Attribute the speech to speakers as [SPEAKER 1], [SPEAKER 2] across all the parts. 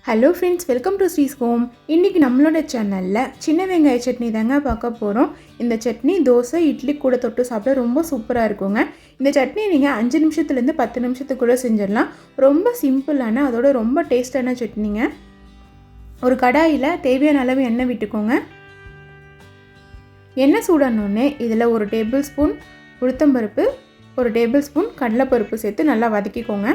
[SPEAKER 1] Hello friends, welcome to ஸ்ரீஸ் home. இன்றைக்கி நம்மளோட சேனலில் சின்ன வெங்காய சட்னி தாங்க பார்க்க போகிறோம். இந்த சட்னி தோசை இட்லி கூட தொட்டு சாப்பிட ரொம்ப சூப்பராக இருக்குங்க. இந்த சட்னி நீங்கள் 5 நிமிஷத்துலேருந்து 10 நிமிஷத்துக்குள்ளே செஞ்சிடலாம். ரொம்ப சிம்பிளான அதோட ரொம்ப டேஸ்டான சட்னிங்க. ஒரு கடாயில் தேவையான அளவு எண்ணெய் விட்டுக்கோங்க. எண்ணெய் சூடானோடனே இதில் 1 டேபிள் ஸ்பூன் உளுத்தம்பருப்பு, 1 டேபிள் ஸ்பூன் கடலைப்பருப்பு சேர்த்து நல்லா வதக்கிக்கோங்க.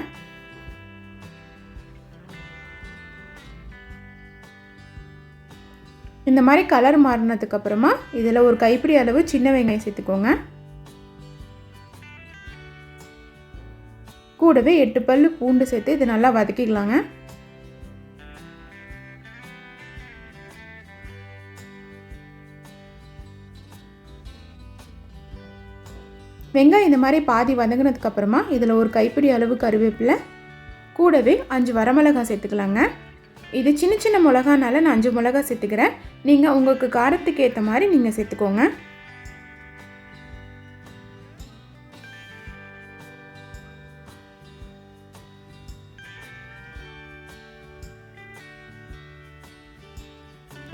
[SPEAKER 1] இந்த மாதிரி கலர் மாறினதுக்கு அப்புறமா இதில் ஒரு கைப்பிடி அளவு சின்ன வெங்காயம் சேர்த்துக்கோங்க. கூடவே 8 பல்லு பூண்டு சேர்த்து இது நல்லா வதக்கிக்கலாங்க. வெங்காயம் இந்த மாதிரி பாதி வதங்கினதுக்கு அப்புறமா இதில் ஒரு கைப்பிடி அளவு கருவேப்பிலை, கூடவே 5 வரமிளகாய் சேர்த்துக்கலாங்க. இது சின்ன சின்ன மிளகானால நான் 5 மிளகா சேர்த்துக்கிறேன். நீங்கள் உங்களுக்கு காரத்துக்கு ஏற்ற மாதிரி நீங்கள் சேர்த்துக்கோங்க.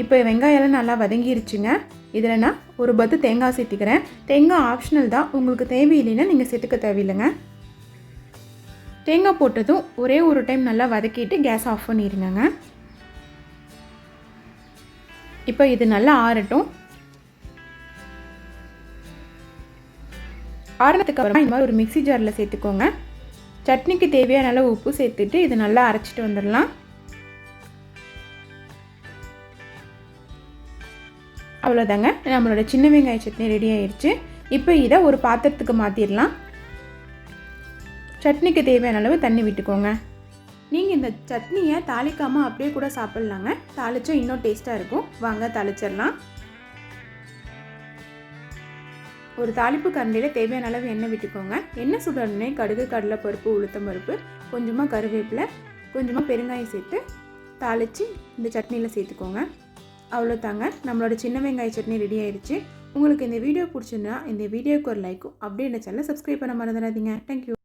[SPEAKER 1] இப்போ வெங்காயம்லாம் நல்லா வதங்கிருச்சுங்க. இதில் நான் ஒரு பத்து தேங்காய் சேர்த்துக்கிறேன். தேங்காய் ஆப்ஷனல் தான், உங்களுக்கு தேவையில்லைன்னா நீங்கள் சேர்த்துக்க தேவையில்லைங்க. தேங்காய் போட்டதும் ஒரே ஒரு டைம் நல்லா வதக்கிட்டு கேஸ் ஆஃப் பண்ணிடுங்க. இப்போ இது நல்லா ஆறட்டும். ஆறினதுக்கு அப்புறமா இந்த மாதிரி ஒரு மிக்ஸி ஜாரில் சேர்த்துக்கோங்க. சட்னிக்கு தேவையான அளவு உப்பு சேர்த்துட்டு இது நல்லா அரைச்சிட்டு வந்துடலாம். அவ்வளோதாங்க, நம்மளோட சின்ன வெங்காய சட்னி ரெடி ஆயிடுச்சு. இப்போ இதை ஒரு பாத்திரத்துக்கு மாற்றிடலாம். சட்னிக்கு தேவையான அளவு தண்ணி விட்டுக்கோங்க. நீங்கள் இந்த சட்னியை தாளிக்காமல் அப்படியே கூட சாப்பிட்லாங்க. தாளிச்சா இன்னும் டேஸ்ட்டாக இருக்கும். வாங்க தாளிச்சிடலாம். ஒரு தாளிப்பு கரண்டியில் தேவையான அளவு எண்ணெய் விட்டுக்கோங்க. எண்ணெய் சுடனே கடுகு, கடலை பருப்பு, உளுத்தம் பருப்பு, கொஞ்சமாக கருவேப்பிலை, கொஞ்சமாக பெருங்காயம் சேர்த்து தாளித்து இந்த சட்னியில் சேர்த்துக்கோங்க. அவ்வளோதாங்க, நம்மளோட சின்ன வெங்காய சட்னி ரெடி ஆயிடுச்சு. உங்களுக்கு இந்த வீடியோ பிடிச்சிருந்தா இந்த வீடியோக்கு ஒரு லைக்கும், அப்படியே இந்த சேனலை சப்ஸ்கிரைப் பண்ண மறந்துடாதீங்க. தேங்க்யூ.